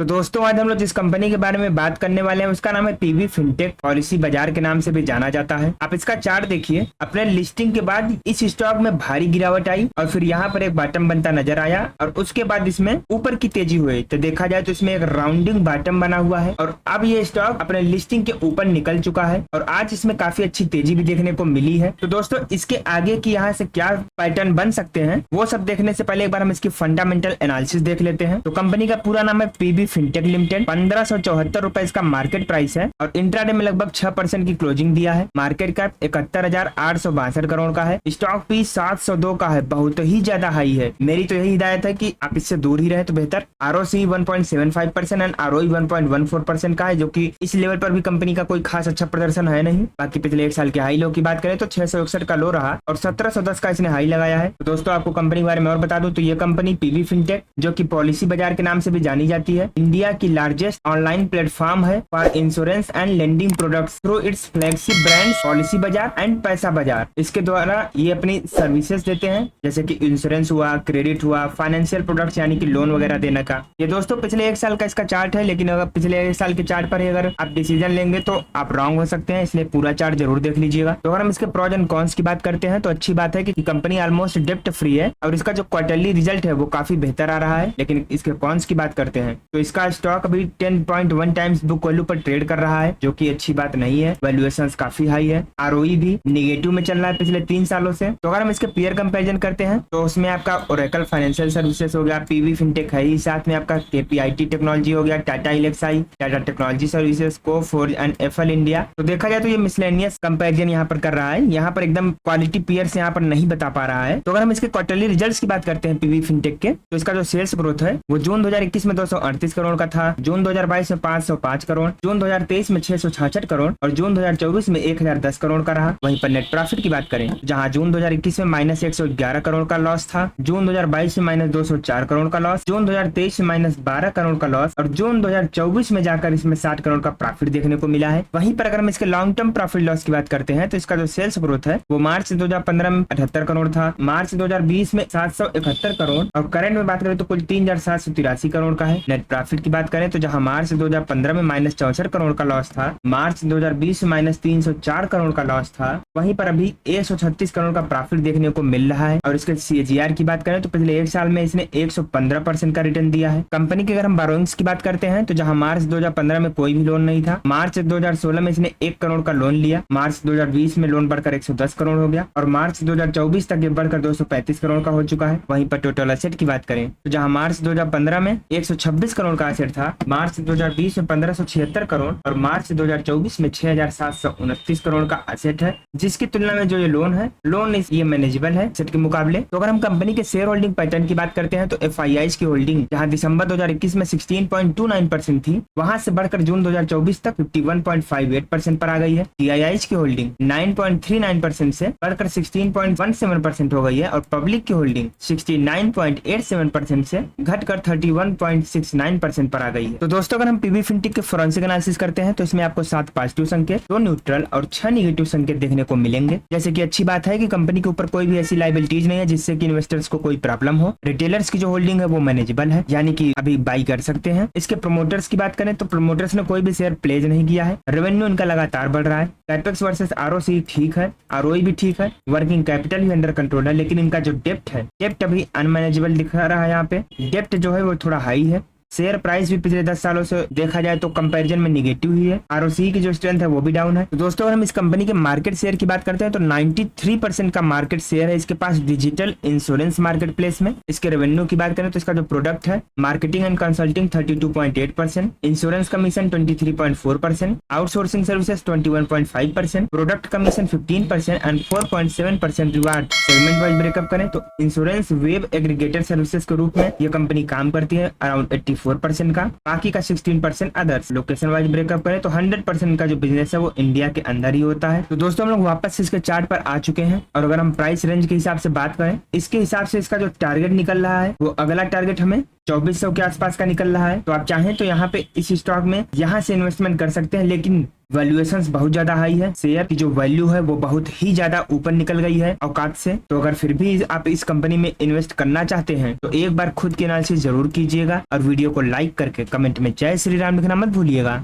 तो दोस्तों आज हम लोग जिस कंपनी के बारे में बात करने वाले हैं उसका नाम है पीवी फिनटेक, पॉलिसी बाजार के नाम से भी जाना जाता है। आप इसका चार्ट देखिए, अपने लिस्टिंग के बाद इस स्टॉक में भारी गिरावट आई और फिर यहाँ पर एक बॉटम बनता नजर आया और उसके बाद इसमें ऊपर की तेजी हुई। तो देखा जाए तो इसमें एक राउंडिंग बॉटम बना हुआ है और अब ये स्टॉक अपने लिस्टिंग के ऊपर निकल चुका है और आज इसमें काफी अच्छी तेजी भी देखने को मिली है। तो दोस्तों इसके आगे की यहाँ से क्या पैटर्न बन सकते हैं वो सब देखने से पहले एक बार हम इसकी फंडामेंटल एनालिसिस देख लेते हैं। तो कंपनी का पूरा नाम है पीवी फिनटेक लिमिटेड। 1574 रुपए इसका मार्केट प्राइस है और इंट्राडे में लगभग 6% की क्लोजिंग दिया है। मार्केट कैप 71,862 करोड़ का है। स्टॉक पी 702 का है, बहुत ही ज्यादा हाई है। मेरी तो यही हिदायत है कि आप इससे दूर ही रहे तो बेहतर। आरओसी 1.75% एंड आरओई 1.14% का है, जो कि इस लेवल पर भी कंपनी का कोई खास अच्छा प्रदर्शन है नहीं। बाकी पिछले एक साल के हाई लो की बात करें तो 661 का लो रहा और 1710 का इसने हाई लगाया है। तो दोस्तों आपको कंपनी के बारे में और बता दूं तो ये कंपनी पीवी फिनटेक, जो कि पॉलिसी बाजार के नाम से भी जानी जाती है, इंडिया की लार्जेस्ट ऑनलाइन प्लेटफॉर्म है for insurance and lending products through it's flagship brands policy बाजार एंड पैसा बाजार। इसके द्वारा ये अपनी सर्विसेज देते हैं, जैसे कि इंश्योरेंस हुआ, क्रेडिट हुआ, फाइनेंशियल प्रोडक्ट्स यानी कि लोन वगैरह देने का। ये दोस्तों पिछले एक साल का इसका चार्ट है, लेकिन अगर पिछले एक साल के चार्ट पर ही अगर आप डिसीजन लेंगे तो आप रॉन्ग हो सकते हैं, इसलिए पूरा चार्ट जरूर देख लीजिएगा। तो अगर हम इसके प्रोज एंड कॉन्स की बात करते हैं तो अच्छी बात है कि कंपनी ऑलमोस्ट डेप्ट फ्री है और इसका जो क्वार्टरली रिजल्ट है वो काफी बेहतर आ रहा है। लेकिन इसके कॉन्स की बात करते हैं तो इसका स्टॉक अभी 10.1 टाइम्स बुक वैल्यू पर ट्रेड कर रहा है, जो कि अच्छी बात नहीं है। वैल्यूएशंस काफी हाई है। आरओई भी नेगेटिव में चल रहा है पिछले 3 सालों से। तो अगर हम इसके पीयर कंपैरिजन करते हैं तो उसमें आपका ओरेकल फाइनेंशियल सर्विसेज हो गया, पीवी फिनटेक है ही, साथ में आपका केपीआईटी टेक्नोलॉजी हो गया, Tata Elxsi, Tata technology services, Coforge and Affle India. तो देखा जाए तो ये मिसलेनियस कंपैरिजन यहाँ पर कर रहा है, यहाँ पर एकदम क्वालिटी पीयर्स यहाँ पर नहीं बता पा रहा है। तो अगर हम इसके क्वार्टरली रिजल्ट्स की बात करते हैं पीवी फिनटेक के, तो इसका जो सेल्स ग्रोथ है वो जून 2021 में 238 करोड़ का था, जून 2022 में 505 करोड़, जून 2023 में 666 करोड़ और जून 2024 में 1010 करोड़ का रहा। वहीं पर नेट प्रॉफिट की बात करें, जहां जून 2021 में -111 करोड़ का लॉस था, जून 2022 में -204 करोड़ का लॉस, जून 2023 में -12 करोड़ का लॉस और जून 2024 में जाकर इसमें 60 करोड़ का प्रॉफिट देखने को मिला है। वहीं पर अगर हम इसके लॉन्ग टर्म प्रॉफिट लॉस की बात करते हैं तो इसका जो सेल्स ग्रोथ है वो मार्च 2015 में 78 करोड़ था, मार्च 2020 में 771 करोड़ और करंट में बात करें तो कुल 3783 करोड़ का है। नेट प्रॉफिट की बात करें तो जहां मार्च 2015 में -64 करोड़ का लॉस था, मार्च 2020 में -304 करोड़ का लॉस था, वहीं पर अभी 136 करोड़ का प्रॉफिट देखने को मिल रहा है। और इसके सीएजीआर की बात करें तो पिछले एक साल में इसने 115% का रिटर्न दिया है। कंपनी की अगर हम बोरोइंग्स की बात करते हैं तो जहां मार्च 2015 में कोई भी लोन नहीं था, मार्च 2016 में इसने 1 करोड़ का लोन लिया, मार्च 2020 में लोन बढ़कर 110 करोड़ हो गया और मार्च 2024 तक ये बढ़कर 235 करोड़ का हो चुका है। वहीं पर टोटल एसेट की बात करें तो जहां मार्च 2015 में 126 करोड़ का एसेट था, मार्च 2020 में 1576 करोड़ और मार्च 2024 में 6729 करोड़ का एसेट है, जिसकी तुलना में जो ये लोन है, ये मैनेजेबल है एसेट के मुकाबले। तो अगर हम कंपनी के शेयर होल्डिंग पैटर्न की बात करते हैं तो एफआईआई की होल्डिंग जहां दिसंबर 2021 में 16.29% थी, वहां से बढ़कर जून 2024 तक 51.58% पर आ गई है। टीआईआई की होल्डिंग 9.39% से बढ़कर 16.17% हो गई है और पब्लिक की होल्डिंग 69.87% से घटकर 31.69% पर आ गई है। तो दोस्तों अगर हम पीवी फिनटेक के फोरेंसिक एनालिसिस करते हैं तो इसमें आपको 7 पॉजिटिव संकेत, 2 न्यूट्रल और 6 नेगेटिव संकेत देखने को मिलेंगे। जैसे कि अच्छी बात है कि कंपनी के ऊपर कोई भी ऐसी लायबिलिटीज नहीं है जिससे कि इन्वेस्टर्स को कोई प्रॉब्लम हो। रिटेलर्स की जो होल्डिंग है वो मैनेजेबल है, यानी कि अभी बाई कर सकते हैं। इसके प्रोमोटर्स की बात करें तो प्रोमोटर्स ने कोई भी शेयर प्लेज नहीं किया है। रेवेन्यू इनका लगातार बढ़ रहा है। कैपेक्स वर्सेस आरओसी ठीक है, आरओई भी ठीक है, वर्किंग कैपिटल भी अंडर कंट्रोल है, लेकिन इनका जो डेप्ट है, डेप्ट अभी अनमैनेजेबल दिख रहा है। यहाँ पे डेप्ट जो है वो थोड़ा हाई है। शेयर प्राइस भी पिछले 10 सालों से देखा जाए तो कंपैरिजन में निगेटिव ही है। आरओसी की जो स्ट्रेंथ है वो भी डाउन है। तो दोस्तों अगर हम इस कंपनी के मार्केट शेयर की बात करते हैं तो 93% का मार्केट शेयर है इसके पास डिजिटल इंश्योरेंस मार्केट प्लेस में। इसके रेवेन्यू की बात करें तो इसका जो प्रोडक्ट है, marketing and consulting 32.8%, insurance commission 23.4%, outsourcing services 21.5%, product commission 15% and 4.7% reward. Segment wise breakup करें तो इंश्योरेंस वेब एग्रीगेटर सर्विसेज के रूप में ये कंपनी काम करती है अराउंड 84% का, बाकी का 16% अदर्स। लोकेशन वाइज ब्रेकअप करें तो 100% का जो बिजनेस है वो इंडिया के अंदर ही होता है। तो दोस्तों हम लोग वापस इसके चार्ट पर आ चुके हैं और अगर हम प्राइस रेंज के हिसाब से बात करें, इसके हिसाब से इसका जो टारगेट निकल रहा है वो अगला टारगेट हमें 2400 के आसपास का निकल रहा है। तो आप चाहें तो यहाँ पे इस स्टॉक में यहाँ से इन्वेस्टमेंट कर सकते हैं, लेकिन वैल्यूएशंस बहुत ज्यादा हाई है, शेयर की जो वैल्यू है वो बहुत ही ज्यादा ऊपर निकल गई है औकात से। तो अगर फिर भी आप इस कंपनी में इन्वेस्ट करना चाहते हैं तो एक बार खुद के एनालिसिस जरूर कीजिएगा और वीडियो को लाइक करके कमेंट में जय श्री राम लिखना मत भूलिएगा।